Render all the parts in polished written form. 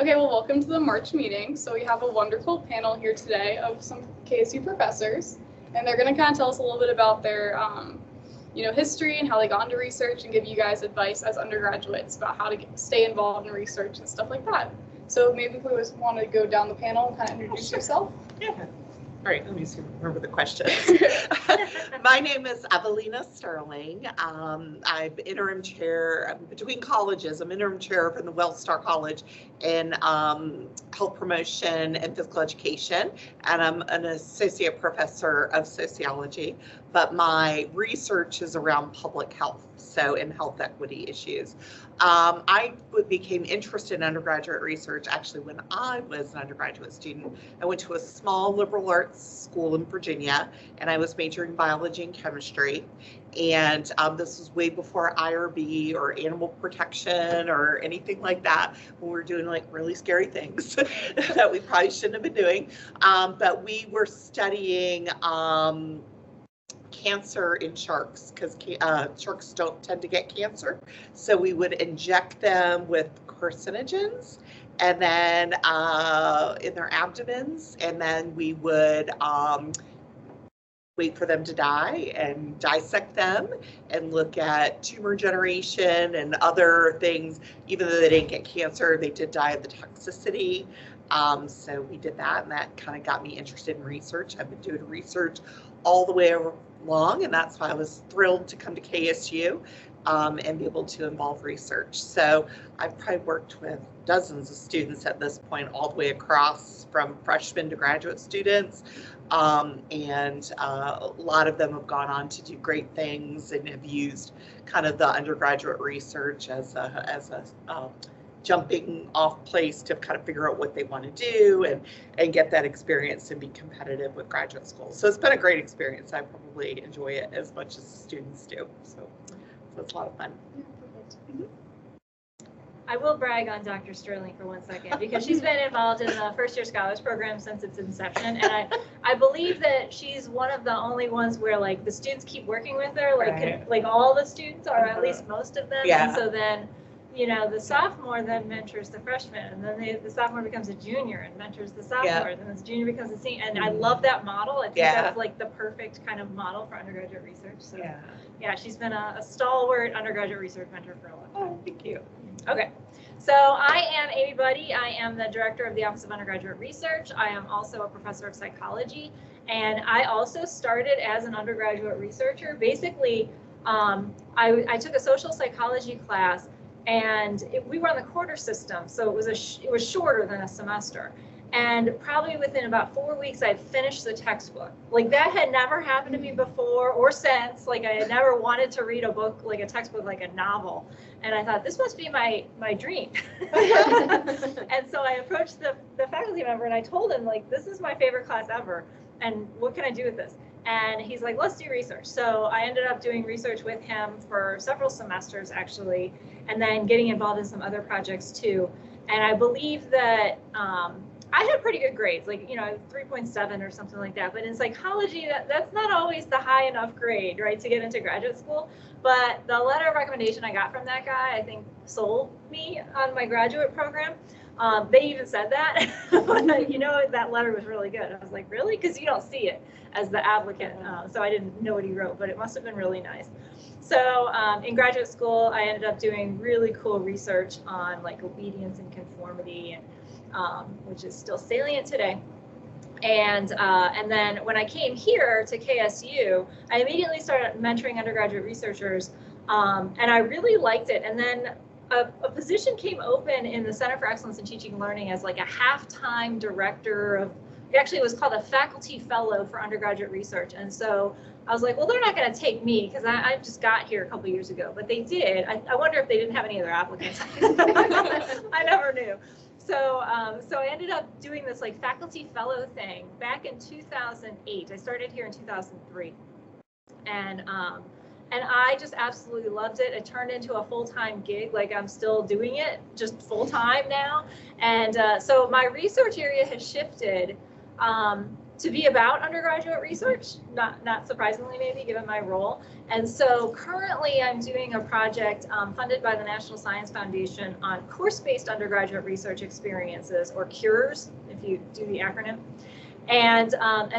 Okay, well, welcome to the March meeting. So we have a wonderful panel here today of some KSU professors, and they're going to kind of tell us a little bit about their, history and how they got into research and give you guys advice as undergraduates about how to stay involved in research and stuff like that. So maybe if we want to go down the panel and kind of introduce yourself. Yeah. All right, let me see, remember the questions. My name is Evelina Sterling. I'm interim chair between colleges. I'm interim chair from the Wellstar College in health promotion and physical education, and I'm an associate professor of sociology, but my research is around public health, so in health equity issues. I became interested in undergraduate research actually when I was an undergraduate student. I went to a small liberal arts school in Virginia, and I was majoring in biology and chemistry. And this was way before IRB or animal protection or anything like that, when we were doing like really scary things that we probably shouldn't have been doing. But we were studying cancer in sharks, because sharks don't tend to get cancer. So we would inject them with carcinogens and then in their abdomens, and then we would wait for them to die and dissect them and look at tumor generation and other things. Even though they didn't get cancer, they did die of the toxicity. So we did that, and that kind of got me interested in research. I've been doing research all the way along, and that's why I was thrilled to come to KSU and be able to involve research. So I've probably worked with dozens of students at this point, all the way across from freshmen to graduate students. And a lot of them have gone on to do great things and have used kind of the undergraduate research as a jumping off place to kind of figure out what they want to do and get that experience and be competitive with graduate school. So it's been a great experience. I probably enjoy it as much as the students do. So it's a lot of fun. I will brag on Dr. Sterling for 1 second, because she's been involved in the first year scholars program since its inception, and I believe that she's one of the only ones where like the students keep working with her, like right. Like all the students, or at least most of them. Yeah. And so then, the sophomore then mentors the freshman, and then the sophomore becomes a junior and mentors the sophomore, yeah. And then the junior becomes a senior. And I love that model. I think that's like the perfect kind of model for undergraduate research. So yeah, she's been a stalwart undergraduate research mentor for a long time. Oh, thank you. Okay, so I am Amy Buddy. I am the director of the Office of Undergraduate Research. I am also a professor of psychology, and I also started as an undergraduate researcher. Basically, I took a social psychology class, and we were on the quarter system, so it was shorter than a semester. And probably within about 4 weeks, I had finished the textbook. Like, that had never happened to me before or since. Like, I had never wanted to read a book, like a textbook, like a novel. And I thought, this must be my dream. And so I approached the faculty member, and I told him, like, this is my favorite class ever, and what can I do with this? And he's like, let's do research. So I ended up doing research with him for several semesters, actually, and then getting involved in some other projects too. And I believe that I had pretty good grades, like, 3.7 or something like that. But in psychology, that's not always the high enough grade, right, to get into graduate school. But the letter of recommendation I got from that guy, I think, sold me on my graduate program. They even said that, that letter was really good. I was like, really? Because you don't see it as the applicant. So I didn't know what he wrote, but it must have been really nice. So in graduate school, I ended up doing really cool research on like obedience and conformity, and which is still salient today. And then when I came here to KSU, I immediately started mentoring undergraduate researchers, and I really liked it. And then a position came open in the Center for Excellence in Teaching and Learning as like a half-time director of, actually it was called a faculty fellow for undergraduate research. And so I was like, well, they're not going to take me because I just got here a couple years ago, but they did. I wonder if they didn't have any other applicants. I never knew. So I ended up doing this like faculty fellow thing back in 2008. I started here in 2003, and I just absolutely loved it. It turned into a full-time gig. Like, I'm still doing it just full-time now. And so my research area has shifted. to be about undergraduate research, not surprisingly maybe given my role. And so currently I'm doing a project funded by the National Science Foundation on course-based undergraduate research experiences, or CURES, if you do the acronym. And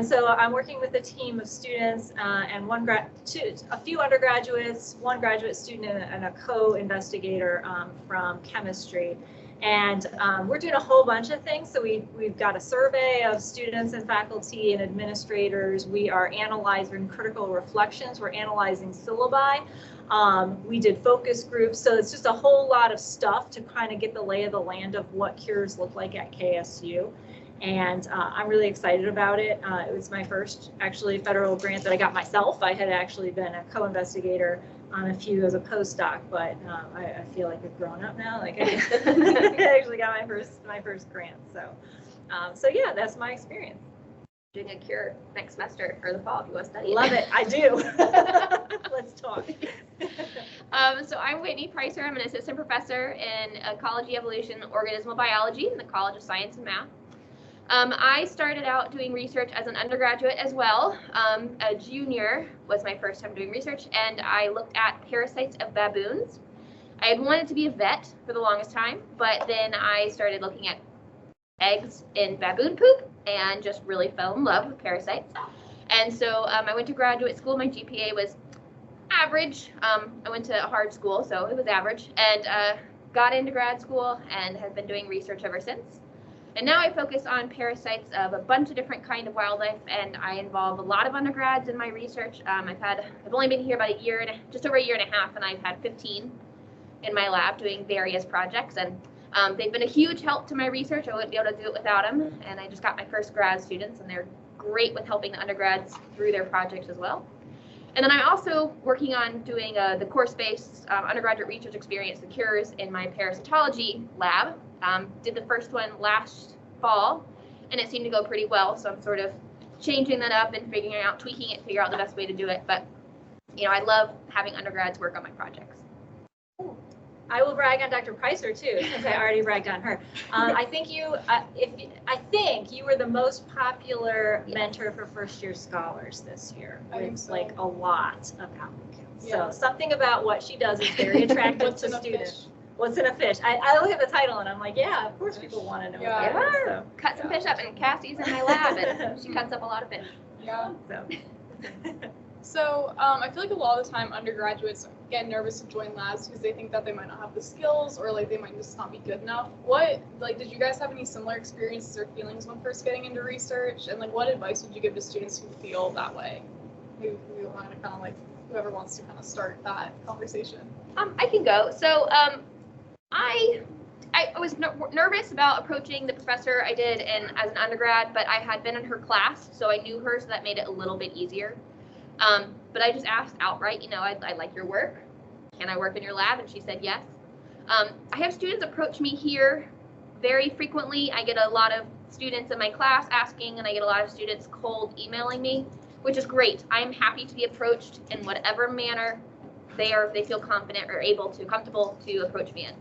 so I'm working with a team of students and a few undergraduates, one graduate student, and a co-investigator from chemistry. And we're doing a whole bunch of things. So we've got a survey of students and faculty and administrators. We are analyzing critical reflections. We're analyzing syllabi. We did focus groups. So it's just a whole lot of stuff to kind of get the lay of the land of what CURES look like at KSU. And I'm really excited about it. It was my first actually federal grant that I got myself. I had actually been a co-investigator on a few as a postdoc, but I feel like I've grown up now. Like I actually got my first grant. So yeah, that's my experience. Doing a CURE next semester or the fall if you want to study. Love it. I do. Let's talk. So I'm Whitney Preisser. I'm an assistant professor in ecology, evolution, organismal biology in the College of Science and Math. I started out doing research as an undergraduate as well. A junior was my first time doing research, and I looked at parasites of baboons. I had wanted to be a vet for the longest time, but then I started looking at eggs in baboon poop and just really fell in love with parasites. And so I went to graduate school. My GPA was average. I went to a hard school, so it was average, and got into grad school and have been doing research ever since. And now I focus on parasites of a bunch of different kind of wildlife, and I involve a lot of undergrads in my research. I've only been here about just over a year and a half, and I've had 15 in my lab doing various projects, and they've been a huge help to my research. I wouldn't be able to do it without them, and I just got my first grad students, and they're great with helping the undergrads through their projects as well. And then I'm also working on doing the course-based undergraduate research experience, the CURES, in my parasitology lab. Did the first one last fall, and it seemed to go pretty well, so I'm sort of changing that up and figuring out, tweaking it, figure out the best way to do it. But, I love having undergrads work on my projects. I will brag on Dr. Preisser too, since I already bragged on her. I think you were the most popular mentor for first-year scholars this year, with like a lot of applicants. Yeah. So something about what she does is very attractive to students. What's in a fish? I look at the title and I'm like, yeah, of course people want to know. Yeah. What that is, so. Cut some fish up, and Cassie's in my lab, and she cuts up a lot of fish. Yeah. So. So I feel like a lot of the time undergraduates get nervous to join labs because they think that they might not have the skills, or like they might just not be good enough. Did you guys have any similar experiences or feelings when first getting into research? And like, what advice would you give to students who feel that way? Who want to kind of like, whoever wants to kind of start that conversation. I can go. So I was nervous about approaching the professor I did as an undergrad, but I had been in her class, so I knew her, so that made it a little bit easier. But I just asked outright, I like your work. Can I work in your lab? And she said yes. I have students approach me here very frequently. I get a lot of students in my class asking, and I get a lot of students cold emailing me, which is great. I'm happy to be approached in whatever manner they feel confident or comfortable to approach me in.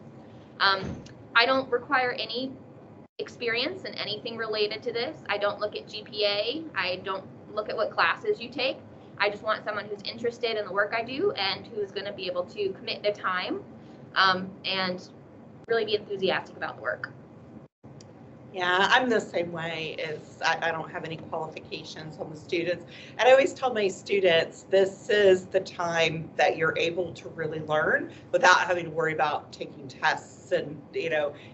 I don't require any experience in anything related to this. I don't look at GPA. I don't look at what classes you take. I just want someone who's interested in the work I do and who's going to be able to commit their time and really be enthusiastic about the work. Yeah, I'm the same way. I don't have any qualifications on the students. And I always tell my students, this is the time that you're able to really learn without having to worry about taking tests. And,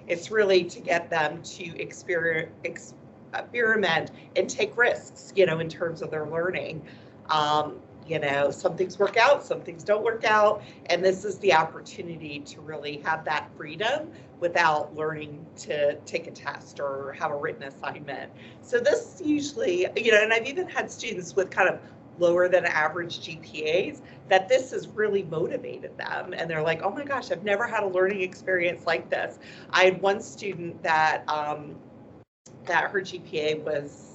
it's really to get them to experiment and take risks, in terms of their learning. Some things work out, some things don't work out. And this is the opportunity to really have that freedom without learning to take a test or have a written assignment. So this usually, and I've even had students with kind of lower than average GPAs that this has really motivated them. And they're like, oh my gosh, I've never had a learning experience like this. I had one student that her GPA was,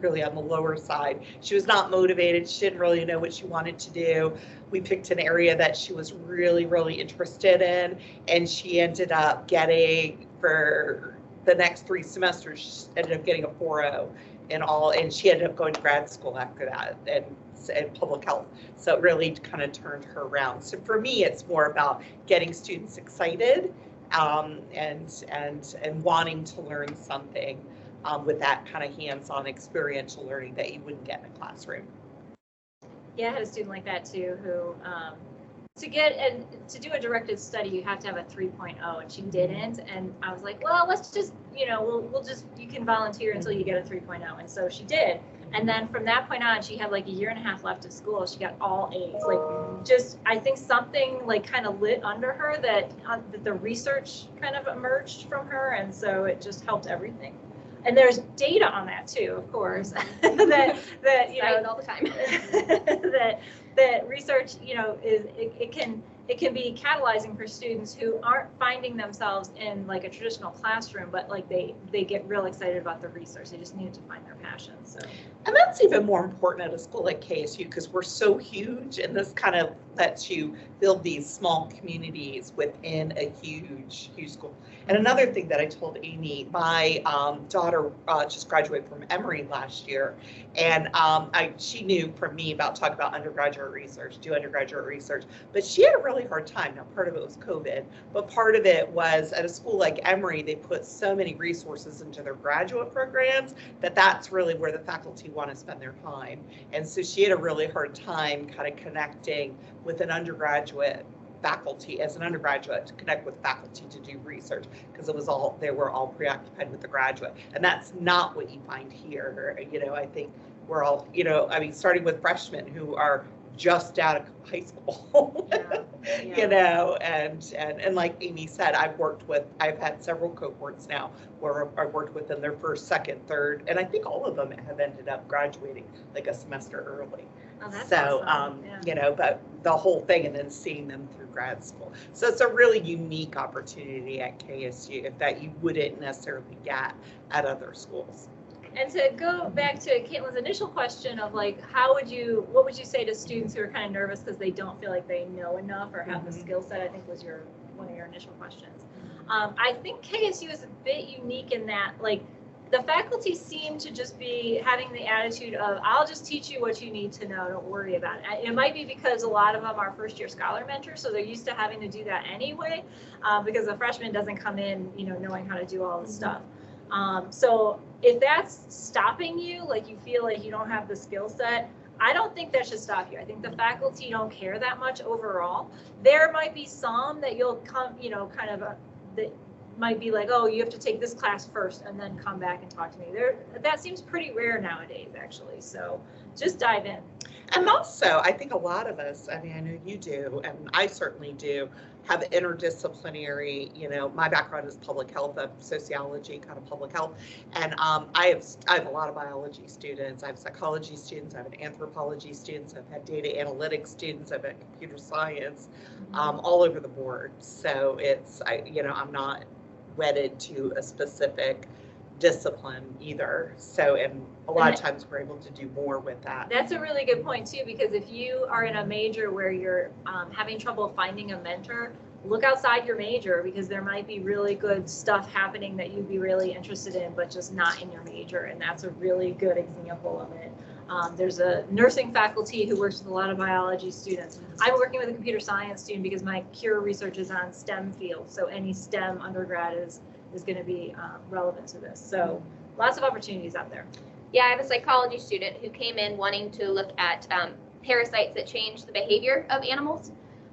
really on the lower side. She was not motivated. She didn't really know what she wanted to do. We picked an area that she was really, really interested in, and she ended up getting, for the next 3 semesters, she ended up getting a 4.0. and she ended up going to grad school after that and public health. So it really kind of turned her around. So for me, it's more about getting students excited and wanting to learn something with that kind of hands-on experiential learning that you wouldn't get in a classroom. Yeah, I had a student like that too who to do a directed study, you have to have a 3.0, and she didn't. And I was like, well, let's just, we'll just, you can volunteer until you get a 3.0. And so she did. And then from that point on, she had like a year and a half left of school. She got all A's. Like, just, I think something like kind of lit under her that the research kind of emerged from her. And so it just helped everything. And there's data on that too, of course, that all the time. that research, it can be catalyzing for students who aren't finding themselves in like a traditional classroom, but like they get real excited about the research. They just need to find their passion. So, and that's even more important at a school like KSU because we're so huge, and this kind of lets you build these small communities within a huge school. And another thing that I told Amy, my daughter just graduated from Emory last year, and she knew from me about talk about undergraduate research, do undergraduate research, but she had a really hard time. Now, part of it was COVID, but part of it was at a school like Emory, they put so many resources into their graduate programs that's really where the faculty want to spend their time. And so she had a really hard time kind of connecting with an undergraduate faculty as an undergraduate to connect with faculty to do research because they were all preoccupied with the graduate, and that's not what you find here. I think we're all starting with freshmen who are just out of high school. Yeah. And like Amy said, I've had several cohorts now where I've worked with in their first, second, third, and I think all of them have ended up graduating like a semester early. Oh, that's so, awesome. Yeah. But the whole thing and then seeing them through grad school. So it's a really unique opportunity at KSU that you wouldn't necessarily get at other schools. And to go back to Caitlin's initial question of like, what would you say to students who are kind of nervous because they don't feel like they know enough or have the skill set, I think was one of your initial questions. I think KSU is a bit unique in that, like, the faculty seem to just be having the attitude of, I'll just teach you what you need to know, don't worry about it. It might be because a lot of them are first year scholar mentors, so they're used to having to do that anyway, because a freshman doesn't come in, knowing how to do all the stuff. So if that's stopping you, like you feel like you don't have the skill set, I don't think that should stop you. I think the faculty don't care that much overall. There might be some that you'll come, that might be like, oh, you have to take this class first and then come back and talk to me. That seems pretty rare nowadays, actually. So just dive in. And also, I think a lot of us, I know you do, and I certainly do, have interdisciplinary, my background is public health, sociology, kind of public health. And I have a lot of biology students, I have psychology students, I have anthropology students, I've had data analytics students, I've had computer science, all over the board. So I'm not wedded to a specific discipline either. So, and a lot of times we're able to do more with that. That's a really good point too, because if you are in a major where you're having trouble finding a mentor, look outside your major, because there might be really good stuff happening that you'd be really interested in, but just not in your major. And that's a really good example of it. There's a nursing faculty who works with a lot of biology students. I'm working with a computer science student because my cure research is on STEM fields. So any STEM undergrad is going to be relevant to this. So lots of opportunities out there. Yeah, I have a psychology student who came in wanting to look at parasites that change the behavior of animals.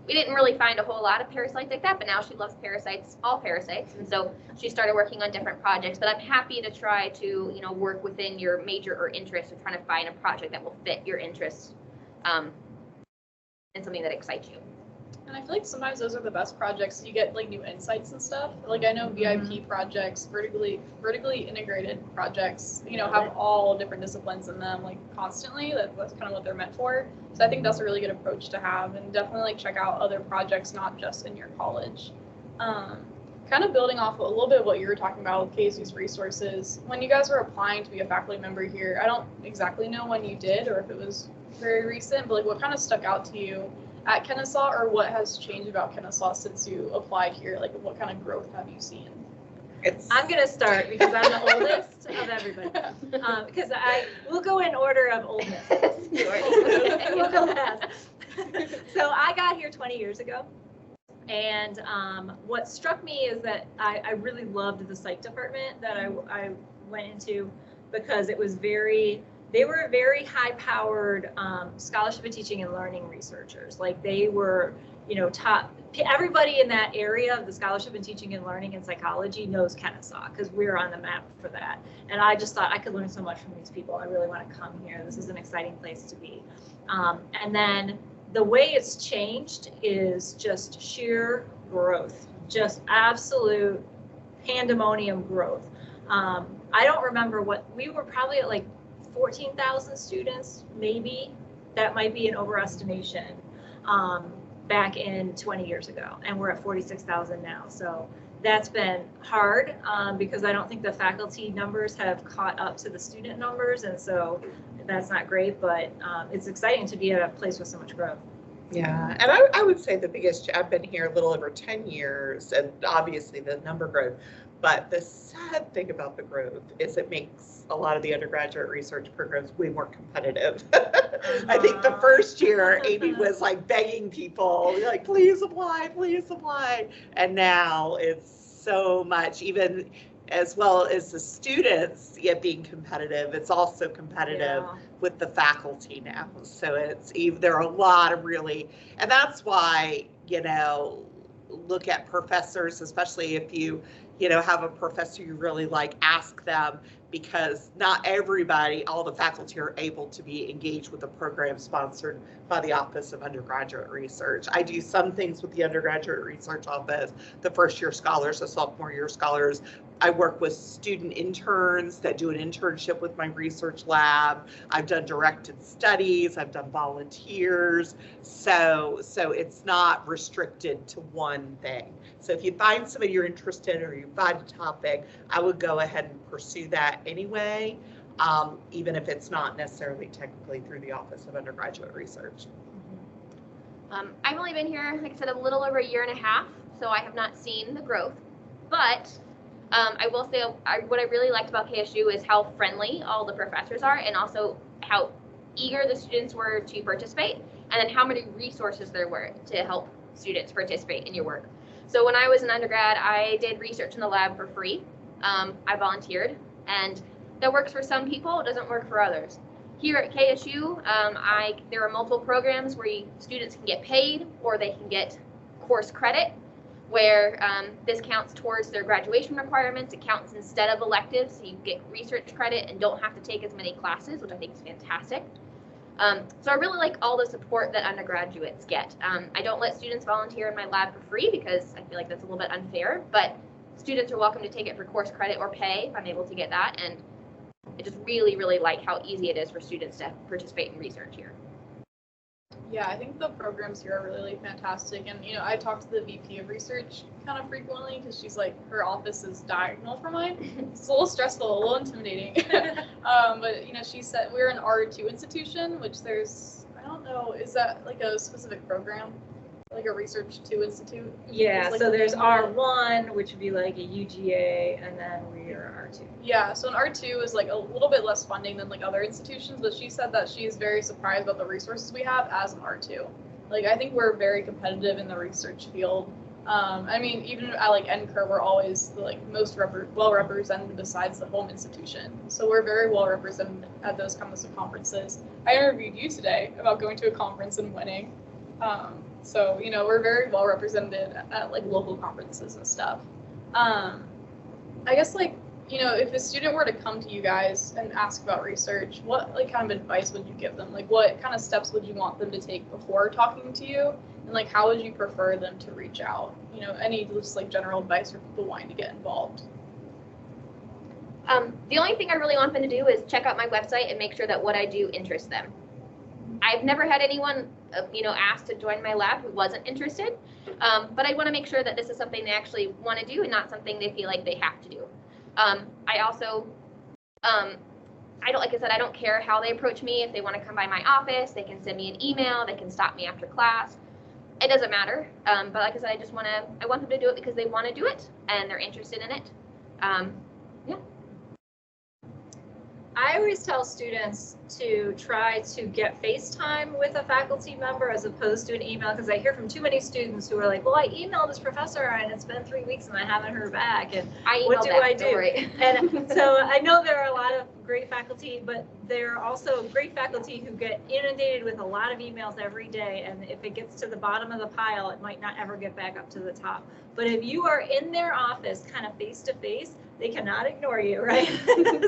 We didn't really find a whole lot of parasites like that, but now she loves parasites, all parasites. And so she started working on different projects, but I'm happy to try to, work within your major or interest and trying to find a project that will fit your interests and something that excites you. And I feel like sometimes those are the best projects. You get like new insights and stuff. Like I know VIP projects, vertically integrated projects, have all different disciplines in them, like constantly. That's kind of what they're meant for. So I think that's a really good approach to have, and definitely like check out other projects, not just in your college. Kind of building off a little bit of what you were talking about with KSU's resources. When you guys were applying to be a faculty member here, I don't exactly know when you did or if it was very recent, but like what kind of stuck out to you at Kennesaw, or what has changed about Kennesaw since you applied here? Like what kind of growth have you seen? I'm going to start because I'm the oldest of everybody. Because we'll go in order of oldness. We'll go fast. So I got here 20 years ago. And what struck me is that I really loved the psych department that I went into, because it was they were very high-powered scholarship and teaching and learning researchers. Like they were, top. Everybody in that area of the scholarship and teaching and learning in psychology knows Kennesaw, because we're on the map for that. And I just thought I could learn so much from these people. I really want to come here. This is an exciting place to be. And then the way it's changed is just sheer growth, just absolute pandemonium growth. I don't remember we were probably at like 14,000 students, maybe. That might be an overestimation back in 20 years ago. And we're at 46,000 now. So that's been hard because I don't think the faculty numbers have caught up to the student numbers. And so that's not great, but it's exciting to be at a place with so much growth. Yeah, and I would say the biggest, I've been here a little over 10 years, and obviously the number growth, but the sad thing about the growth is it makes a lot of the undergraduate research programs way more competitive. I think the first year, Amy was like begging people, like, please apply, please apply. And now it's so much, even as well as the students being competitive, it's also competitive with the faculty now. So there are a lot of really, and that's why, look at professors, especially if you have a professor you really like, ask them, because not everybody, all the faculty are able to be engaged with a program sponsored by the Office of Undergraduate Research. I do some things with the Undergraduate Research Office, the first year scholars, the sophomore year scholars. I work with student interns that do an internship with my research lab. I've done directed studies, I've done volunteers. So it's not restricted to one thing. So if you find somebody you're interested in, or you find a topic, I would go ahead and pursue that anyway, even if it's not necessarily technically through the Office of Undergraduate Research. I've only been here, like I said, a little over a year and a half, so I have not seen the growth, but I will say what I really liked about KSU is how friendly all the professors are, and also how eager the students were to participate, and then how many resources there were to help students participate in your work. So when I was an undergrad, I did research in the lab for free. I volunteered, and that works for some people, it doesn't work for others. Here at KSU, there are multiple programs where students can get paid, or they can get course credit, where this counts towards their graduation requirements. It counts instead of electives, so you get research credit and don't have to take as many classes, which I think is fantastic. So I really like all the support that undergraduates get. I don't let students volunteer in my lab for free because I feel like that's a little bit unfair, but students are welcome to take it for course credit or pay if I'm able to get that. And I just really, really like how easy it is for students to participate in research here. Yeah, I think the programs here are really fantastic. And, I talk to the VP of research kind of frequently because she's like, her office is diagonal from mine. It's a little stressful, a little intimidating. But, she said we're an R2 institution, which I don't know, is that like a specific program? Like a Research 2 Institute? Yeah, like so there's R1, which would be like a UGA, and then we are R2. Yeah, so an R2 is like a little bit less funding than like other institutions, but she said that she's very surprised about the resources we have as an R2. Like, I think we're very competitive in the research field. Even at like NCUR, we're always the most well represented besides the home institution. So we're very well represented at those kinds of conferences. I interviewed you today about going to a conference and winning. So, we're very well represented at local conferences and stuff. I guess if a student were to come to you guys and ask about research, what kind of advice would you give them? What kind of steps would you want them to take before talking to you? And how would you prefer them to reach out? Any just general advice for people wanting to get involved? The only thing I really want them to do is check out my website and make sure that what I do interests them. I've never had anyone, asked to join my lab who wasn't interested, but I want to make sure that this is something they actually want to do and not something they feel like they have to do. I also, like I said, I don't care how they approach me. If they want to come by my office, they can send me an email, they can stop me after class. It doesn't matter. But like I said, I want them to do it because they want to do it and they're interested in it. Yeah. I always tell students to try to get FaceTime with a faculty member as opposed to an email, because I hear from too many students who are like, well, I emailed this professor and it's been 3 weeks and I haven't heard back, and what do I do? And so I know there are a lot of great faculty, but there are also great faculty who get inundated with a lot of emails every day, and if it gets to the bottom of the pile, it might not ever get back up to the top. But if you are in their office kind of face to face, they cannot ignore you, right?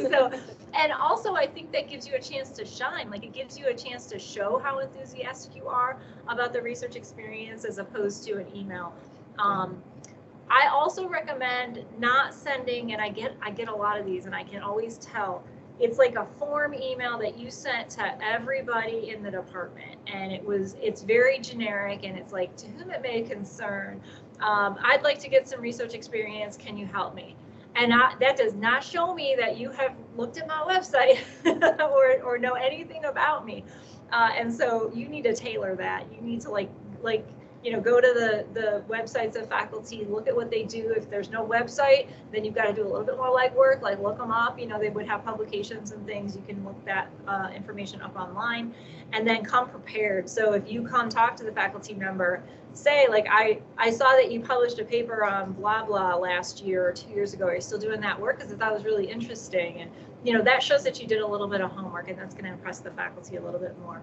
So, and also I think that gives you a chance to shine. Like, it gives you a chance to show how enthusiastic you are about the research experience as opposed to an email. I also recommend not sending, and I get a lot of these, and I can always tell, it's like a form email that you sent to everybody in the department, and it's very generic, and it's like, to whom it may concern, I'd like to get some research experience, can you help me? And that does not show me that you have looked at my website or know anything about me. And so you need to tailor that. You need to go to the websites of faculty, look at what they do. If there's no website, then you've got to do a little bit more legwork, like look them up. They would have publications and things. You can look that information up online, and then come prepared. So if you come talk to the faculty member, say like, I saw that you published a paper on blah blah last year or 2 years ago. Are you still doing that work? Because I thought it was really interesting, and that shows that you did a little bit of homework, and that's going to impress the faculty a little bit more.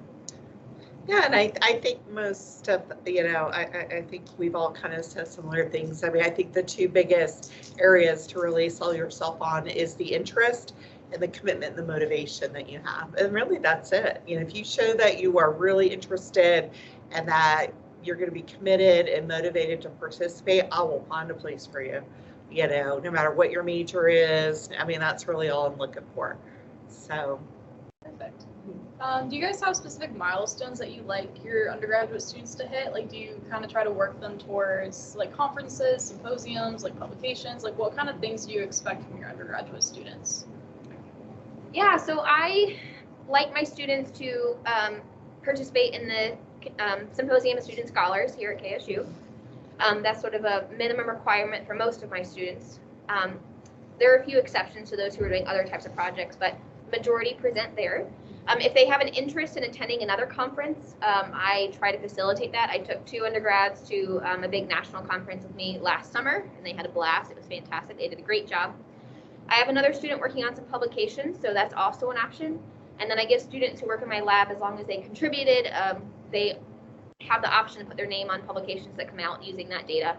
Yeah, and I think most of, I think we've all kind of said similar things. I mean, I think the two biggest areas to really sell yourself on is the interest and the commitment and the motivation that you have. And really that's it. If you show that you are really interested and that you're going to be committed and motivated to participate, I will find a place for you, no matter what your major is. I mean, that's really all I'm looking for. So. Perfect. Do you guys have specific milestones that you like your undergraduate students to hit? Like, do you kind of try to work them towards like conferences, symposiums, like publications? Like, what kind of things do you expect from your undergraduate students? Yeah, so I like my students to participate in the Symposium of Student Scholars here at KSU. That's sort of a minimum requirement for most of my students. There are a few exceptions to those who are doing other types of projects, but majority present there. If they have an interest in attending another conference, I try to facilitate that. I took 2 undergrads to a big national conference with me last summer, and they had a blast. It was fantastic. They did a great job. I have another student working on some publications, so that's also an option. And then I give students who work in my lab, as long as they contributed, they have the option to put their name on publications that come out using that data.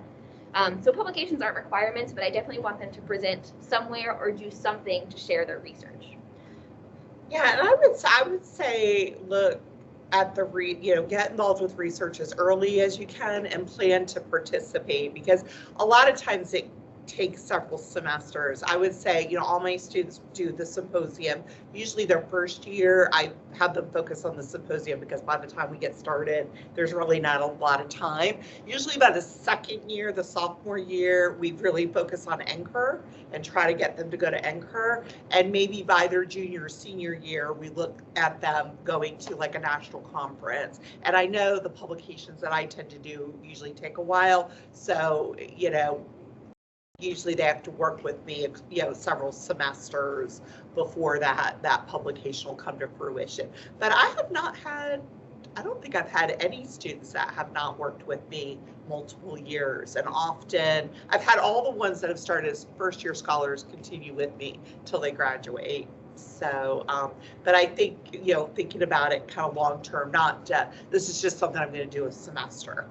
So publications aren't requirements, but I definitely want them to present somewhere or do something to share their research. Yeah, and I would say look at the get involved with research as early as you can and plan to participate, because a lot of times it takes several semesters. I would say, all my students do the symposium. Usually their first year, I have them focus on the symposium, because by the time we get started, there's really not a lot of time. Usually by the second year, the sophomore year, we really focus on NCUR and try to get them to go to NCUR. And maybe by their junior or senior year, we look at them going to like a national conference. And I know the publications that I tend to do usually take a while. So, usually they have to work with me, several semesters before that publication will come to fruition. But I don't think I've had any students that have not worked with me multiple years. And often I've had all the ones that have started as first year scholars continue with me till they graduate. So, but I think, thinking about it kind of long term, not this is just something I'm going to do a semester.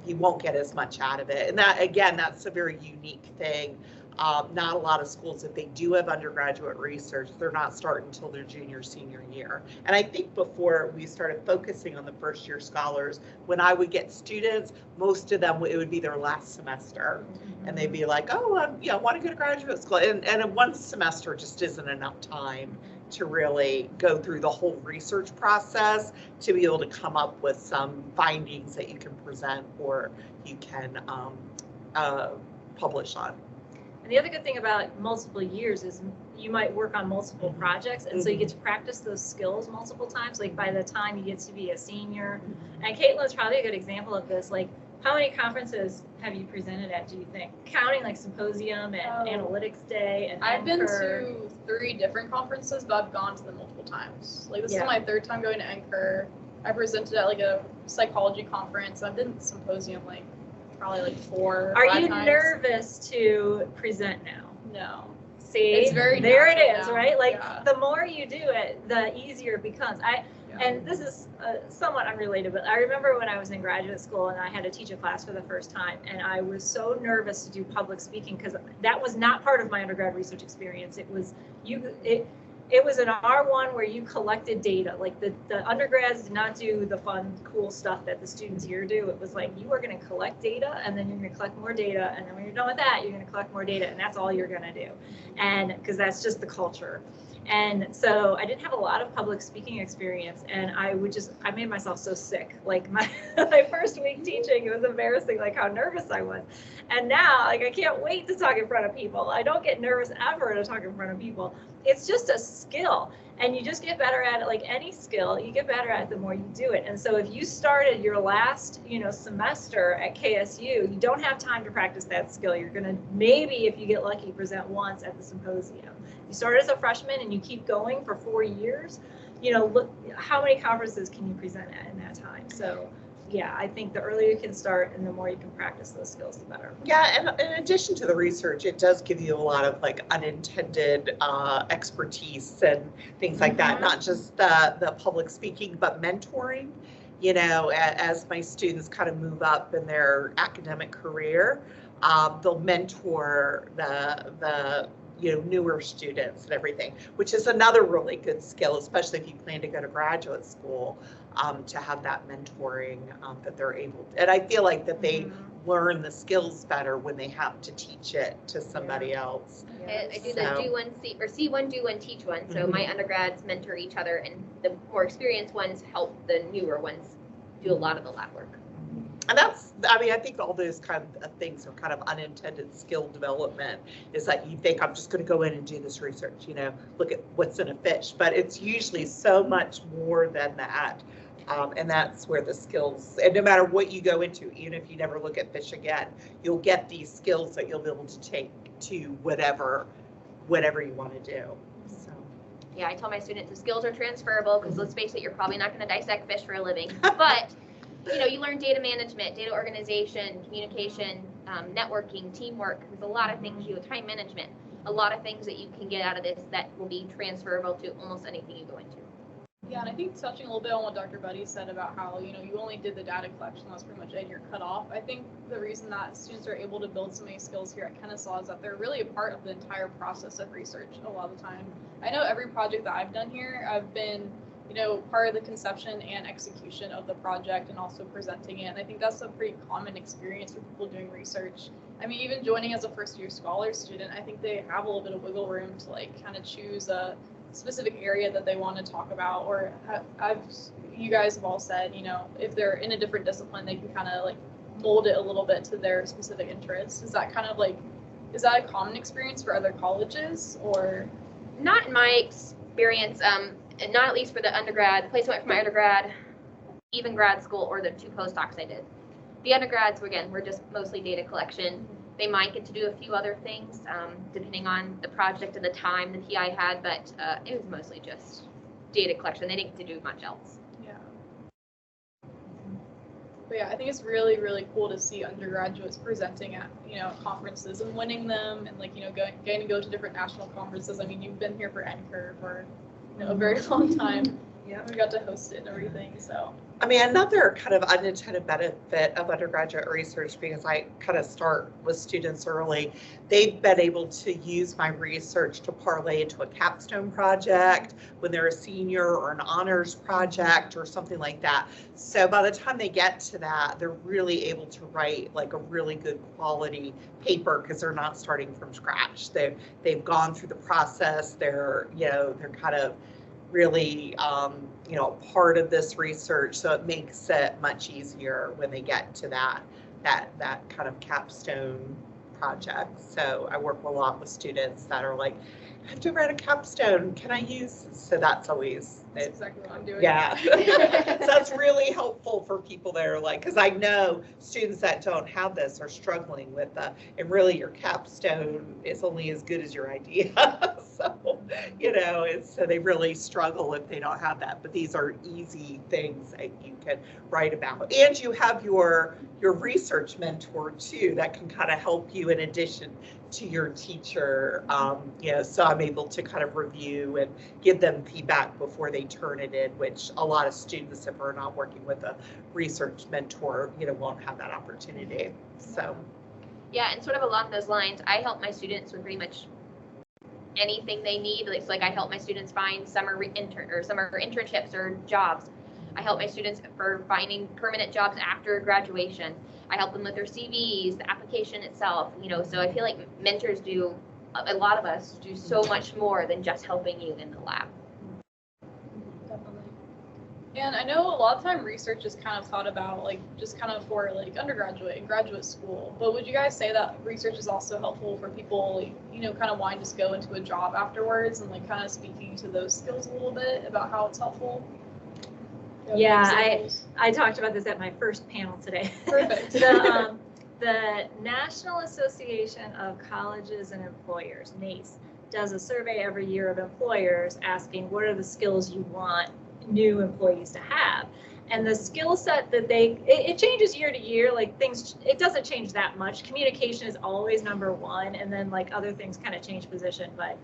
You won't get as much out of it. And that, again, that's a very unique thing. Not a lot of schools, if they do have undergraduate research, they're not starting until their junior, senior year. And I think before we started focusing on the first year scholars, when I would get students, most of them, it would be their last semester. And they'd be like, oh, I want to go to graduate school. And one semester just isn't enough time to really go through the whole research process to be able to come up with some findings that you can present or you can publish on. And the other good thing about multiple years is you might work on multiple projects, and so you get to practice those skills multiple times. Like by the time you get to be a senior, and Caitlin's probably a good example of this. Like, how many conferences have you presented at, do you think? Counting like symposium and analytics day and I've been Anchor. to 3 different conferences, but I've gone to them multiple times. Like this is my 3rd time going to Anchor. I presented at like a psychology conference. I've been to symposium like probably like 4 or 5 Are times. you nervous to present now? No. See, It's very there it natural is, now. right? Like Yeah. the more you do it, the easier it becomes. And this is somewhat unrelated, but I remember when I was in graduate school and I had to teach a class for the first time, and I was so nervous to do public speaking because that was not part of my undergrad research experience. It was it was an R1 where you collected data. Like the undergrads did not do the fun, cool stuff that the students here do. It was like you are going to collect data, and then you're going to collect more data, and then when you're done with that, you're going to collect more data, and that's all you're going to do. And because that's just the culture. And so I didn't have a lot of public speaking experience, and I made myself so sick. Like my first week teaching, it was embarrassing, like how nervous I was. And now, like I can't wait to talk in front of people. I don't get nervous ever to talk in front of people. It's just a skill, and you just get better at it. Like any skill, you get better at it the more you do it. And so if you started your last, semester at KSU, you don't have time to practice that skill. You're gonna maybe, if you get lucky, present once at the symposium. You start as a freshman and you keep going for 4 years, look how many conferences can you present at in that time. So yeah, I think the earlier you can start and the more you can practice those skills, the better. Yeah, and in addition to the research, it does give you a lot of like unintended expertise and things like that, not just the public speaking, but mentoring. As my students kind of move up in their academic career, they'll mentor the newer students and everything, which is another really good skill, especially if you plan to go to graduate school, to have that mentoring that they're able to. And I feel like that they learn the skills better when they have to teach it to somebody else. I do the do one, see one, do one, teach one. So my undergrads mentor each other, and the more experienced ones help the newer ones do a lot of the lab work. And I think all those kind of things are kind of unintended skill development, is that you think I'm just going to go in and do this research, look at what's in a fish, but it's usually so much more than that. And that's where the skills, and no matter what you go into, even if you never look at fish again, you'll get these skills that you'll be able to take to whatever you want to do. So. Yeah, I tell my students the skills are transferable because let's face it, you're probably not going to dissect fish for a living, but you learn data management, data organization, communication, networking, teamwork. There's a lot of things, time management, a lot of things that you can get out of this that will be transferable to almost anything you go into. Yeah, and I think touching a little bit on what Dr. Buddy said about how, you only did the data collection, that's pretty much it, and you're cut off. I think the reason that students are able to build so many skills here at Kennesaw is that they're really a part of the entire process of research a lot of the time. I know every project that I've done here, I've been part of the conception and execution of the project and also presenting it. And I think that's a pretty common experience for people doing research. I mean, even joining as a first-year scholar student, I think they have a little bit of wiggle room to kind of choose a specific area that they want to talk about. Or you guys have all said, if they're in a different discipline, they can kind of mold it a little bit to their specific interests. Is that is that a common experience for other colleges, or? Not in my experience. And not at least for the undergrad, the place I went for my undergrad, even grad school, or the 2 postdocs I did. The undergrads, were just mostly data collection. They might get to do a few other things, depending on the project and the time the PI had, but it was mostly just data collection. They didn't get to do much else. Yeah. But yeah, I think it's really, really cool to see undergraduates presenting at, conferences and winning them, and getting to go to different national conferences. I mean, you've been here for Anchor for a very long time. Yeah, we got to host it and everything. So I mean, another kind of unintended benefit of undergraduate research, because I kind of start with students early, they've been able to use my research to parlay into a capstone project when they're a senior, or an honors project or something like that. So by the time they get to that, they're really able to write a really good quality paper, because they're not starting from scratch. They've gone through the process. They're kind of really part of this research, so it makes it much easier when they get to that kind of capstone projects. So I work a lot with students that are like, I have to write a capstone. Can I use? So that's always That's exactly what I'm doing. Yeah. So that's really helpful for people that are like, because I know students that don't have this are struggling with and really your capstone is only as good as your idea. So, and so they really struggle if they don't have that. But these are easy things that you can write about. And you have your research mentor too that can kind of help you in addition to your teacher. So I'm able to kind of review and give them feedback before they turn it in, which a lot of students, if are not working with a research mentor, won't have that opportunity. So yeah, and sort of along those lines, I help my students with pretty much anything they need. Like I help my students find summer internships or jobs. I help my students for finding permanent jobs after graduation. I help them with their CVs, the application itself, so I feel like mentors a lot of us do so much more than just helping you in the lab. Definitely. And I know a lot of time research is kind of thought about just kind of for undergraduate and graduate school, but would you guys say that research is also helpful for people, kind of wanting to just go into a job afterwards and kind of speaking to those skills a little bit about how it's helpful? Yeah, I talked about this at my first panel today. Perfect. The National Association of Colleges and Employers, NACE, does a survey every year of employers asking what are the skills you want new employees to have. And the skill set that it changes year to year, it doesn't change that much. Communication is always number one, and then other things kind of change position. But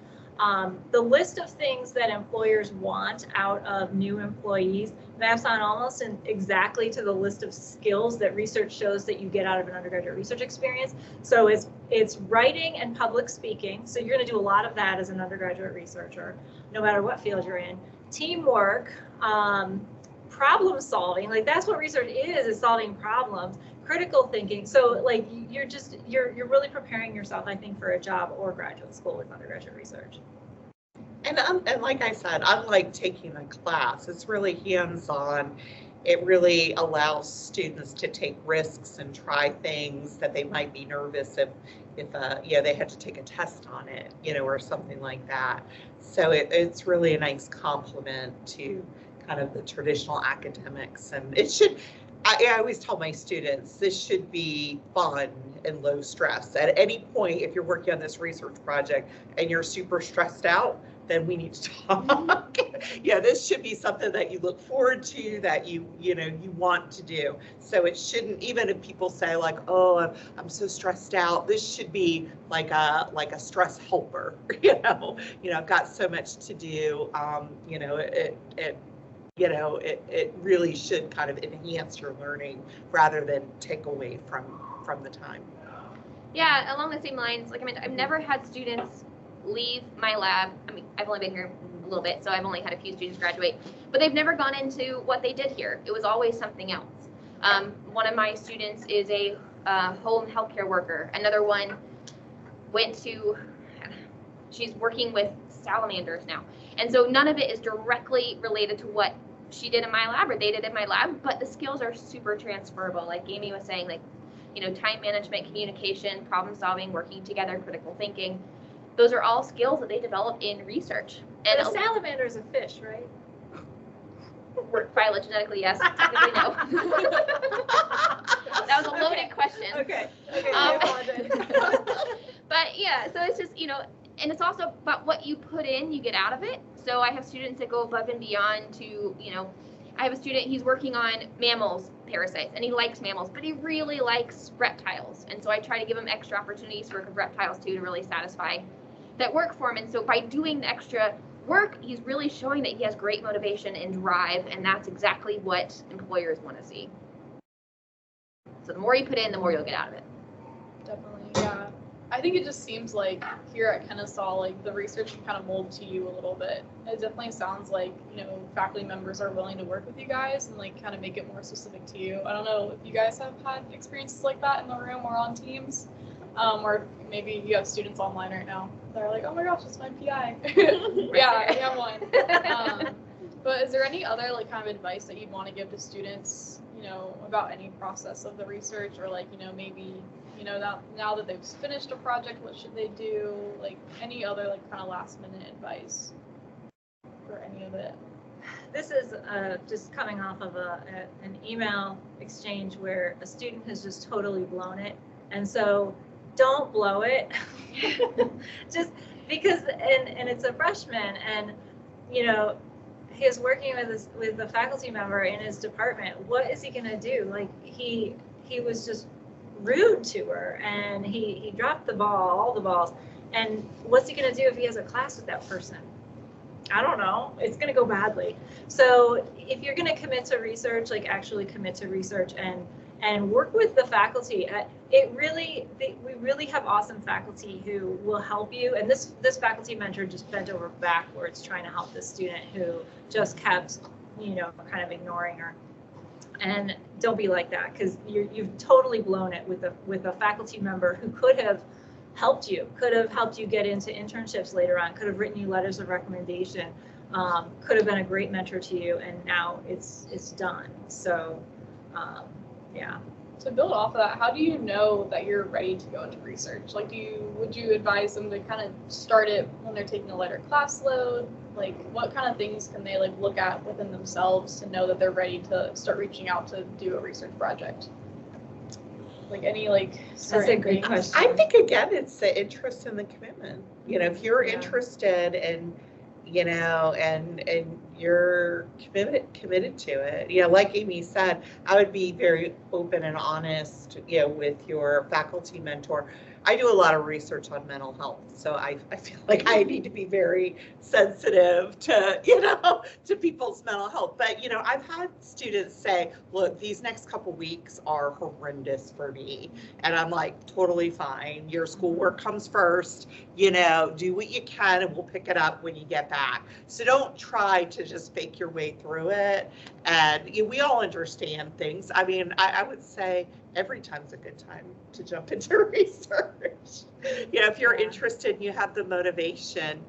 the list of things that employers want out of new employees maps on almost exactly to the list of skills that research shows that you get out of an undergraduate research experience. So it's writing and public speaking. So you're going to do a lot of that as an undergraduate researcher, no matter what field you're in. Teamwork, problem solving, that's what research is solving problems. Critical thinking. So you're really preparing yourself, I think, for a job or graduate school with undergraduate research. And like I said, unlike taking a class, it's really hands-on. It really allows students to take risks and try things that they might be nervous if they had to take a test on it, or something like that. So it's really a nice complement to kind of the traditional academics, and it should. I always tell my students this should be fun and low stress. At any point, if you're working on this research project and you're super stressed out, then we need to talk. This should be something that you look forward to, that you want to do. So it shouldn't, even if people say oh, I'm so stressed out, this should be like a stress helper. I've got so much to do. It really should kind of enhance your learning rather than take away from the time. Yeah, along the same lines, I've never had students leave my lab. I've only been here a little bit, so I've only had a few students graduate, but they've never gone into what they did here. It was always something else. One of my students is a home healthcare worker. Another one she's working with salamanders now. And so none of it is directly related to what she did in my lab or they did in my lab, but the skills are super transferable. Like Amy was saying, time management, communication, problem solving, working together, critical thinking. Those are all skills that they develop in research. And a salamander is a fish, right? Phylogenetically, yes. Technically, no. That was a loaded question. Okay. But yeah, so it's just, and it's also about what you put in, you get out of it. So I have students that go above and beyond to, I have a student, he's working on mammals, parasites, and he likes mammals, but he really likes reptiles. And so I try to give him extra opportunities to work with reptiles too, to really satisfy that work for him. And so by doing the extra work, he's really showing that he has great motivation and drive, and that's exactly what employers want to see. So the more you put in, the more you'll get out of it. Definitely, yeah. I think it just seems like here at Kennesaw, the research can kind of mold to you a little bit. It definitely sounds like, faculty members are willing to work with you guys and kind of make it more specific to you. I don't know if you guys have had experiences like that in the room or on teams, or maybe you have students online right now. They're like, oh my gosh, it's my PI. Yeah, I have one. But is there any other kind of advice that you'd want to give to students, about any process of the research, or maybe now that they've finished a project, what should they do? Like any other like kind of last minute advice for any of it? This is just coming off of an email exchange where a student has just totally blown it. And so don't blow it. Just because, and it's a freshman, and he's working with a faculty member in his department. What is he gonna do? Like he was just rude to her, and he dropped all the balls. And what's he gonna do if he has a class with that person? I don't know. It's going to go badly. So if you're going to commit to research, like actually commit to research and work with the faculty. We really have awesome faculty who will help you. And this faculty mentor just bent over backwards trying to help this student who just kept, kind of ignoring her. And don't be like that, because you've totally blown it with a faculty member who could have helped you get into internships later on, could have written you letters of recommendation, could have been a great mentor to you, and now it's done. So yeah. To build off of that, how do you know that you're ready to go into research? Like, would you advise them to kind of start it when they're taking a lighter class load? Like, what kind of things can they like look at within themselves to know that they're ready to start reaching out to do a research project? Like any That's a great question. I think again, it's the interest and the commitment. If you're interested and and you're committed to it. Like Amy said, I would be very open and honest, with your faculty mentor. I do a lot of research on mental health, so I feel like I need to be very sensitive to, to people's mental health. But, I've had students say, look, these next couple weeks are horrendous for me. And I'm like, totally fine. Your schoolwork comes first, do what you can, and we'll pick it up when you get back. So don't try to just fake your way through it. And we all understand things. I mean, I would say every time's a good time to jump into research. If you're interested and you have the motivation,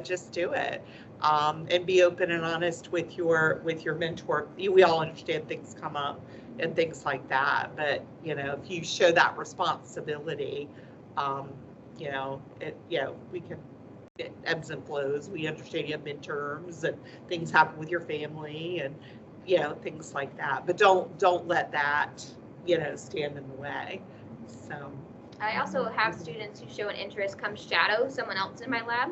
just do it. And be open and honest with your mentor. We all understand things come up and things like that, but if you show that responsibility, we can. It ebbs and flows. We understand you have midterms and things happen with your family and things like that. But don't let that stand in the way. So I also have students who show an interest come shadow someone else in my lab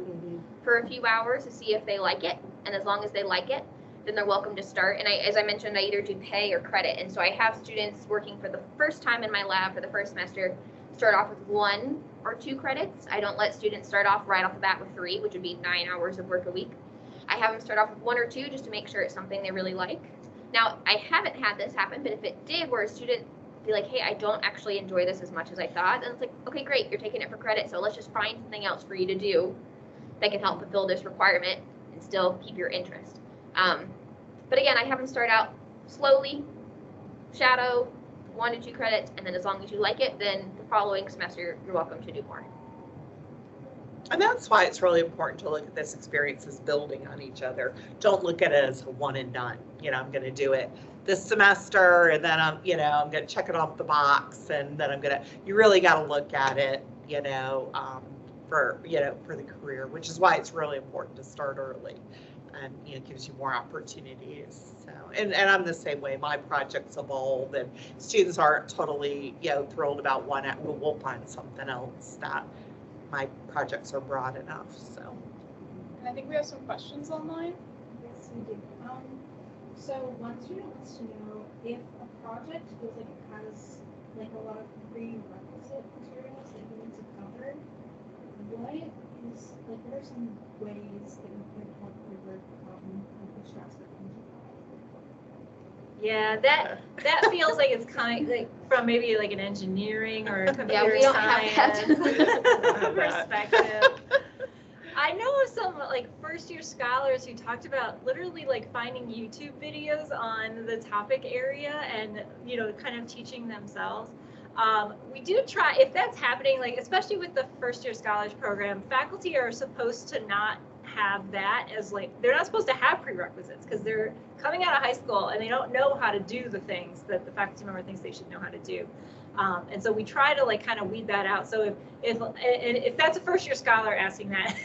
for a few hours to see if they like it, and as long as they like it, then they're welcome to start. And as I mentioned, I either do pay or credit, and so I have students working for the first time in my lab for the first semester start off with 1 or 2 credits. I don't let students start off right off the bat with 3, which would be 9 hours of work a week. I have them start off with 1 or 2 just to make sure it's something they really like. Now, I haven't had this happen, but if it did, where a student be like, hey, I don't actually enjoy this as much as I thought, then it's like, okay, great, you're taking it for credit, so let's just find something else for you to do that can help fulfill this requirement and still keep your interest. But again, I have them start out slowly, shadow, 1 to 2 credits, and then as long as you like it, then the following semester you're welcome to do more. And that's why it's really important to look at this experience as building on each other. Don't look at it as a one and done. I'm going to do it this semester, and then I'm going to check it off the box, and then you really got to look at it, for the career, which is why it's really important to start early, and it gives you more opportunities. So, and I'm the same way. My projects evolve, and students aren't totally thrilled about one. We'll find something else that my projects are broad enough. So, and I think we have some questions online. Yes, we do. So one student wants to know if a project feels like it has like a lot of prerequisite materials that you need to cover. What are some ways that you could help overcome the stress that comes with that? Yeah, that feels like it's coming like from maybe like an engineering or a computer we don't science have that. perspective. I know of some like first year scholars who talked about literally like finding YouTube videos on the topic area and kind of teaching themselves. We do try, if that's happening, like especially with the first year scholars program, faculty are supposed to not have that as they're not supposed to have prerequisites because they're coming out of high school and they don't know how to do the things that the faculty member thinks they should know how to do. And so we try to like kind of weed that out. So if that's a first year scholar asking that,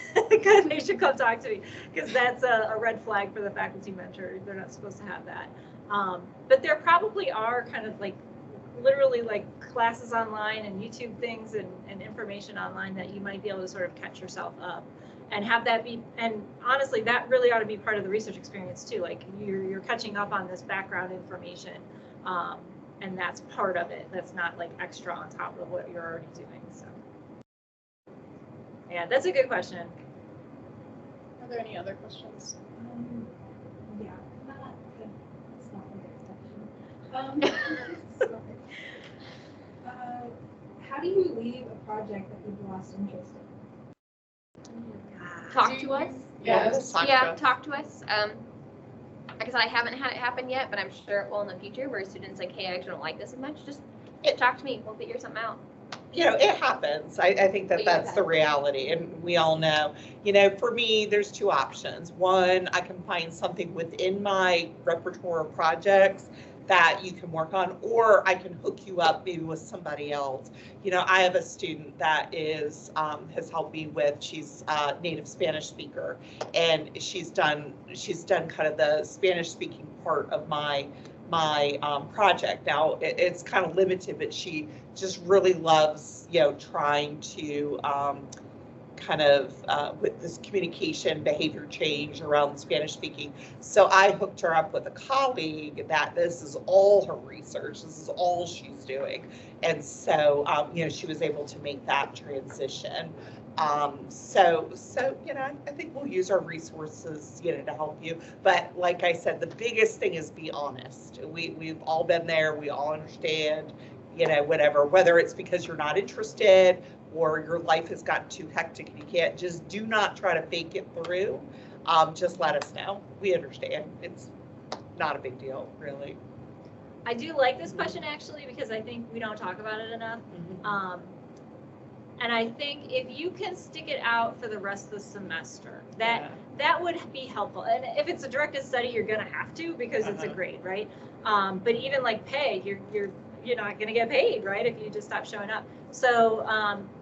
they should come talk to me, because that's a red flag for the faculty mentor. They're not supposed to have that. But there probably are kind of like literally like classes online and YouTube things and information online that you might be able to sort of catch yourself up and have that be, and honestly, that really ought to be part of the research experience too. Like you're catching up on this background information, and that's part of it. That's not like extra on top of what you're already doing. So yeah, that's a good question. Are there any other questions? Yeah, it's not a good question. How do you leave a project that you've lost interest in? Talk to us. Yes. Talk to us. Because I haven't had it happen yet, but I'm sure it will in the future, where students like, hey, I actually don't like this as much. Just talk to me. We'll figure something out. It happens. I think that's the reality, and we all know, for me, there's two options. One, I can find something within my repertoire of projects that you can work on, or I can hook you up maybe with somebody else. I have a student that is has helped me with, she's a native Spanish speaker, and she's done kind of the Spanish speaking part of my project. Now it's kind of limited, but she just really loves trying to kind of with this communication behavior change around Spanish speaking. So I hooked her up with a colleague that this is all her research, this is all she's doing, and so she was able to make that transition. So I think we'll use our resources to help you, but like I said, the biggest thing is be honest. We've all been there, we all understand, whatever, whether it's because you're not interested or your life has gotten too hectic and you can't, just do not try to fake it through. Just let us know. We understand. It's not a big deal, really. I do like this question actually, because I think we don't talk about it enough. And I think if you can stick it out for the rest of the semester, that would be helpful. And if it's a directed study, you're gonna have to, because it's a grade, right? But even like pay, you're not gonna get paid, right, if you just stop showing up. So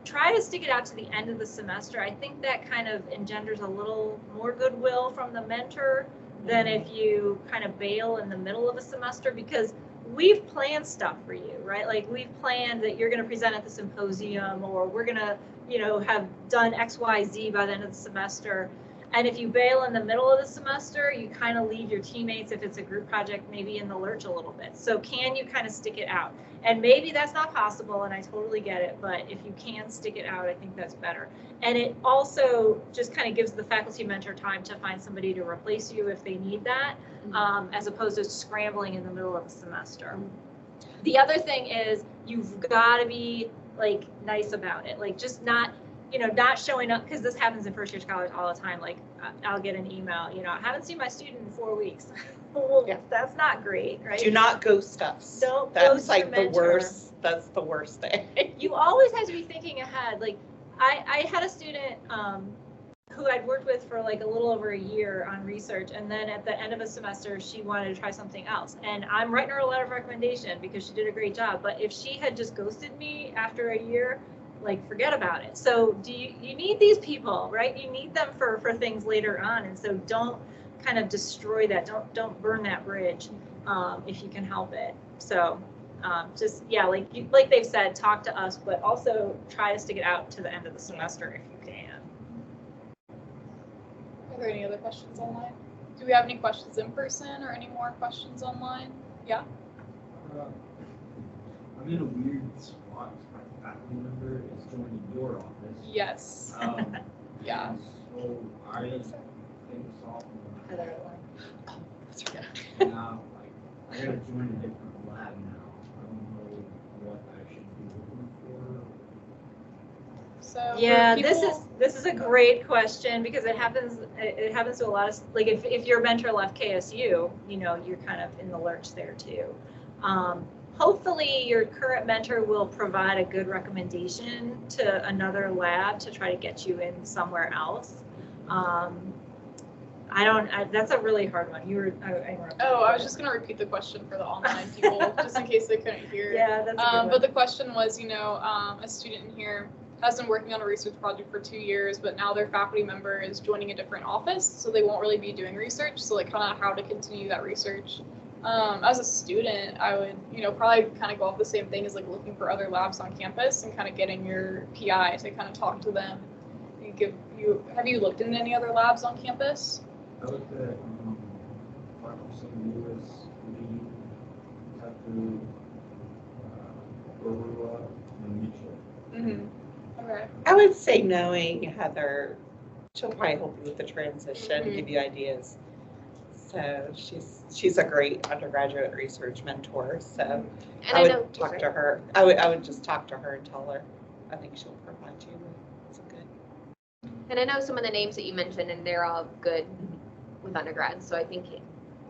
try to stick it out to the end of the semester. I think that kind of engenders a little more goodwill from the mentor than if you kind of bail in the middle of a semester, because we've planned stuff for you, right? Like we've planned that you're going to present at the symposium, or we're going to, have done X, Y, Z by the end of the semester. And if you bail in the middle of the semester, you kind of leave your teammates, if it's a group project, maybe in the lurch a little bit. So can you kind of stick it out? And maybe that's not possible, and I totally get it, but if you can stick it out, I think that's better. And it also just kind of gives the faculty mentor time to find somebody to replace you if they need that, as opposed to scrambling in the middle of the semester. The other thing is you've got to be like nice about it, like just not showing up, because this happens in first year scholars all the time. Like I'll get an email, I haven't seen my student in 4 weeks. Well, that's not great, right? Do not ghost us. Don't That's ghost like your the mentor. worst. That's the worst thing. You always have to be thinking ahead. Like I had a student who I'd worked with for like a little over a year on research, and then at the end of a semester she wanted to try something else, and I'm writing her a letter of recommendation because she did a great job. But if she had just ghosted me after a year, like forget about it. So you need these people, right? You need them for things later on, and so don't kind of destroy that. Don't burn that bridge if you can help it. So just like they've said, talk to us, but also try to stick it out to the end of the semester if you can. Are there any other questions online? Do we have any questions in person or any more questions online? Yeah. I'm in a weird spot. My faculty member is joining your office. Yes. Yeah. So I think sophomore. Now, I gotta join a different lab now. I don't know what I should be looking for. So Yeah, people, this is a great question, because it happens to a lot of, like if your mentor left KSU, you're kind of in the lurch there too. Hopefully your current mentor will provide a good recommendation to another lab to try to get you in somewhere else. That's a really hard one. You were, I interrupted. Oh, I was just going to repeat the question for the online people, just in case they couldn't hear. Yeah, that's a good one. But the question was, a student in here has been working on a research project for 2 years, but now their faculty member is joining a different office, so they won't really be doing research. So like kind of how to continue that research. As a student, I would, probably kind of go off the same thing as like looking for other labs on campus and kind of getting your PI to kind of talk to them. Have you looked into any other labs on campus? I looked at St. Louis, Lee, Tapu, Aurora, and Mitchell. Mm-hmm. Okay. I would say knowing Heather, she'll probably help you with the transition, Mm-hmm. give you ideas. So she's a great undergraduate research mentor. So And I I would know, talk to her. I would just talk to her and tell her. I think she'll provide you with some good. and I know some of the names that you mentioned, and they're all good with undergrads. So I think,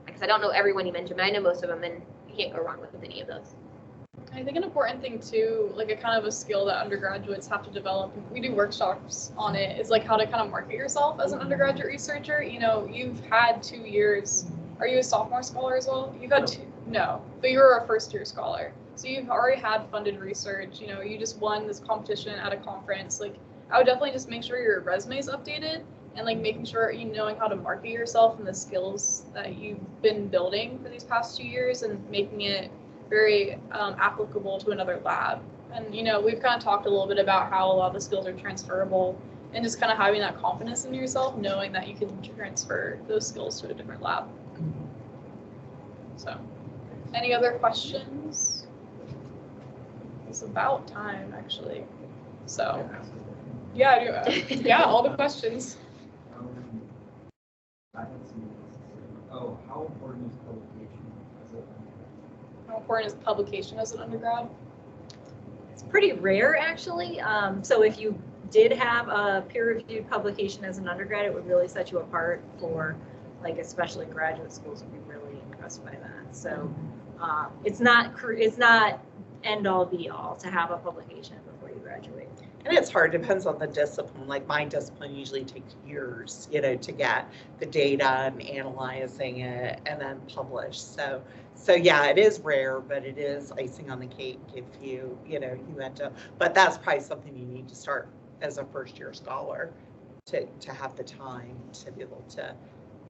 because I don't know everyone you mentioned, but I know most of them, and you can't go wrong with any of those. I think an important thing too, like a kind of a skill that undergraduates have to develop, we do workshops on it, is like how to kind of market yourself as an undergraduate researcher. You've had 2 years. Are you a sophomore scholar as well? You've had two, no, but you were a first year scholar. So you've already had funded research, you just won this competition at a conference. Like I would definitely just make sure your resume is updated and like making sure knowing how to market yourself and the skills that you've been building for these past 2 years and making it very applicable to another lab. And we've kind of talked a little bit about how a lot of the skills are transferable and just kind of having that confidence in yourself, knowing that you can transfer those skills to a different lab. So, any other questions? It's about time actually. So, yeah, all the questions. I had some. Oh, how important is publication as a How important is publication as an undergrad? It's pretty rare, actually. So if you did have a peer-reviewed publication as an undergrad, it would really set you apart for, like, especially graduate schools would be really impressed by that. So it's not end-all be-all to have a publication before you graduate. And it's hard, depends on the discipline. Like my discipline usually takes years, to get the data and analyzing it and then publish. So yeah, it is rare, but it is icing on the cake if you end up, but that's probably something you need to start as a first year scholar to have the time to be able to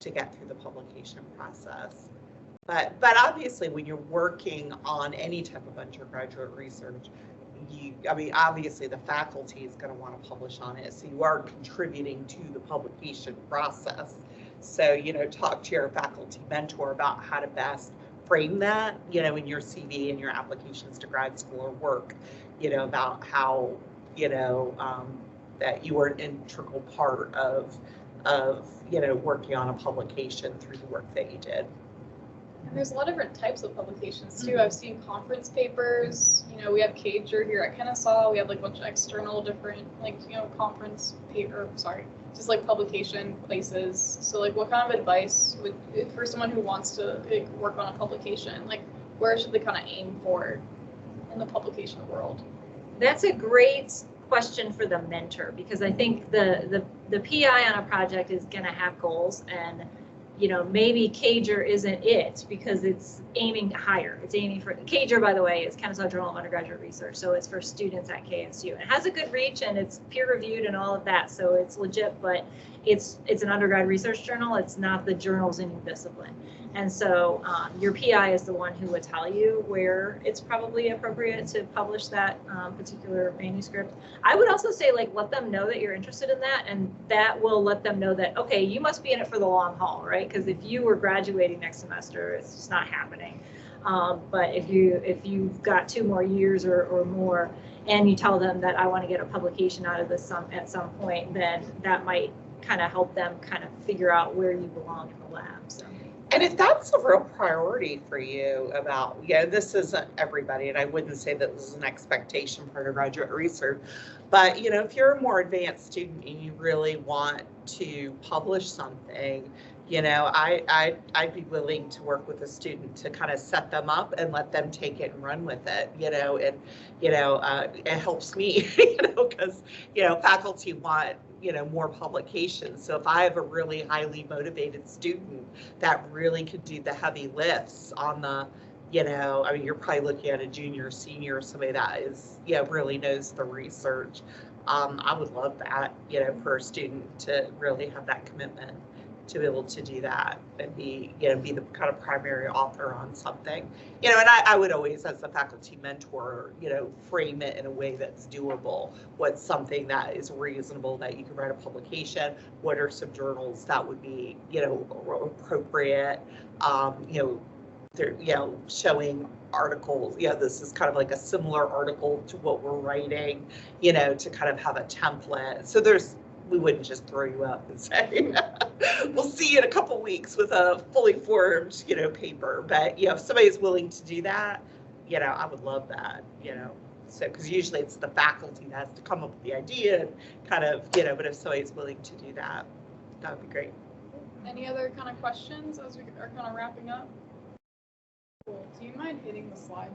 get through the publication process. But obviously when you're working on any type of undergraduate research, obviously the faculty is going to want to publish on it. So you are contributing to the publication process. So, talk to your faculty mentor about how to best frame that, in your CV and your applications to grad school or work, about how, that you were an integral part of, working on a publication through the work that you did. And there's a lot of different types of publications too. I've seen conference papers, we have Cager here at Kennesaw. We have like a bunch of external different conference paper, just like publication places. So like what kind of advice for someone who wants to work on a publication, like where should they kind of aim for in the publication world? That's a great question for the mentor, because I think the PI on a project is going to have goals, and maybe Cager isn't it because it's aiming higher. It's aiming for, Cager, by the way, is Kennesaw Journal of Undergraduate Research. So it's for students at KSU. It has a good reach and it's peer reviewed and all of that. So it's legit, but it's an undergrad research journal. It's not the journals in your discipline. And so your PI is the one who would tell you where it's probably appropriate to publish that particular manuscript. I would also say, let them know that you're interested in that, and that will let them know that, okay, you must be in it for the long haul, right? Because if you were graduating next semester, it's just not happening. But if you've got 2 more years or more, and you tell them that I want to get a publication out of this at some point, then that might kind of help them kind of figure out where you belong in the lab. So. And if that's a real priority for you about, this isn't everybody, and I wouldn't say that this is an expectation for undergraduate research, but if you're a more advanced student and you really want to publish something, you know, I'd be willing to work with a student to kind of set them up and let them take it and run with it, you know, and, you know, it helps me, you know, because, you know, faculty want, you know, more publications. So if I have a really highly motivated student that really could do the heavy lifts on the, you know, I mean, you're probably looking at a junior, senior, somebody that is, you know, really knows the research. I would love that, you know, for a student to really have that commitment to be able to do that and be, you know, be the kind of primary author on something, you know, and I would always, as a faculty mentor, you know, frame it in a way that's doable. What's something that is reasonable that you can write a publication? What are some journals that would be, you know, appropriate? You know, they're, you know, showing articles, yeah, this is kind of like a similar article to what we're writing, you know, to kind of have a template. So we wouldn't just throw you up and say, we'll see you in a couple weeks with a fully formed, you know, paper. But, you know, if somebody's willing to do that, you know, I would love that, you know. So, because usually it's the faculty that has to come up with the idea and kind of, you know, but if somebody's willing to do that, that would be great. Any other kind of questions as we are kind of wrapping up? Cool. Do you mind hitting the slide?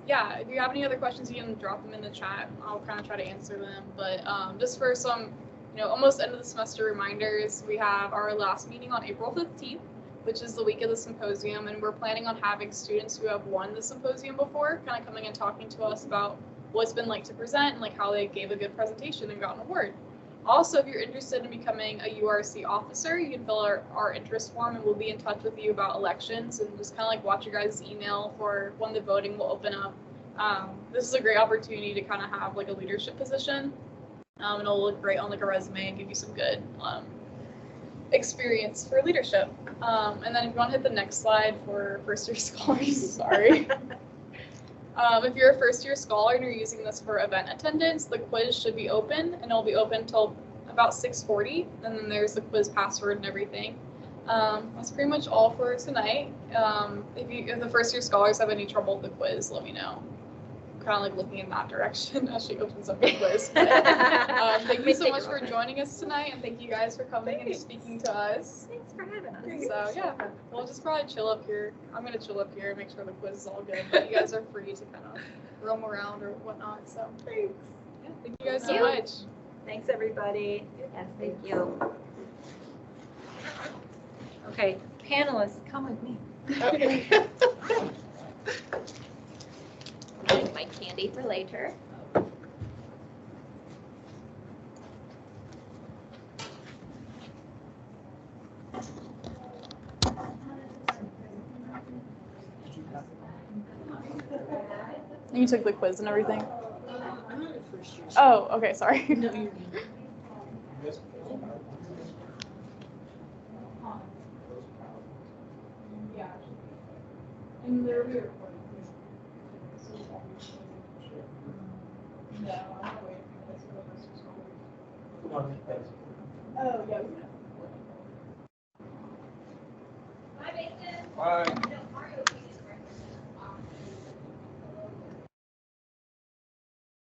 Yeah, if you have any other questions, you can drop them in the chat. I'll kind of try to answer them. But just for some, you know, almost end of the semester reminders, we have our last meeting on April 15th, which is the week of the symposium. And we're planning on having students who have won the symposium before kind of coming and talking to us about what it's been like to present and like how they gave a good presentation and got an award. Also, if you're interested in becoming a URC officer, you can fill our interest form and we'll be in touch with you about elections and just kind of like watch your guys' email for when the voting will open up. This is a great opportunity to kind of have like a leadership position and it'll look great on like a resume and give you some good experience for leadership. And then if you want to hit the next slide for first year scholars, sorry. If you're a first-year scholar and you're using this for event attendance, the quiz should be open, and it'll be open till about 6:40, and then there's the quiz password and everything. That's pretty much all for tonight. If the first-year scholars have any trouble with the quiz, let me know. I'm kind of like looking in that direction as she opens up the quiz. But, thank you so much for joining us tonight, and thank you guys for coming and speaking to us. Thanks for having us. So yeah, we'll just probably chill up here. I'm gonna chill up here and make sure the quiz is all good. But you guys are free to kind of roam around or whatnot. So thanks. Yeah, thank you guys so much. Thanks everybody. Yes, thank you. Okay, panelists, come with me. Okay. Like my candy for later. You took the quiz and everything? Oh, okay, sorry. No, you're Yeah. And there we are. No, I'm not waiting for this for the rest of school. Oh, yeah. Bye, Mason. Bye.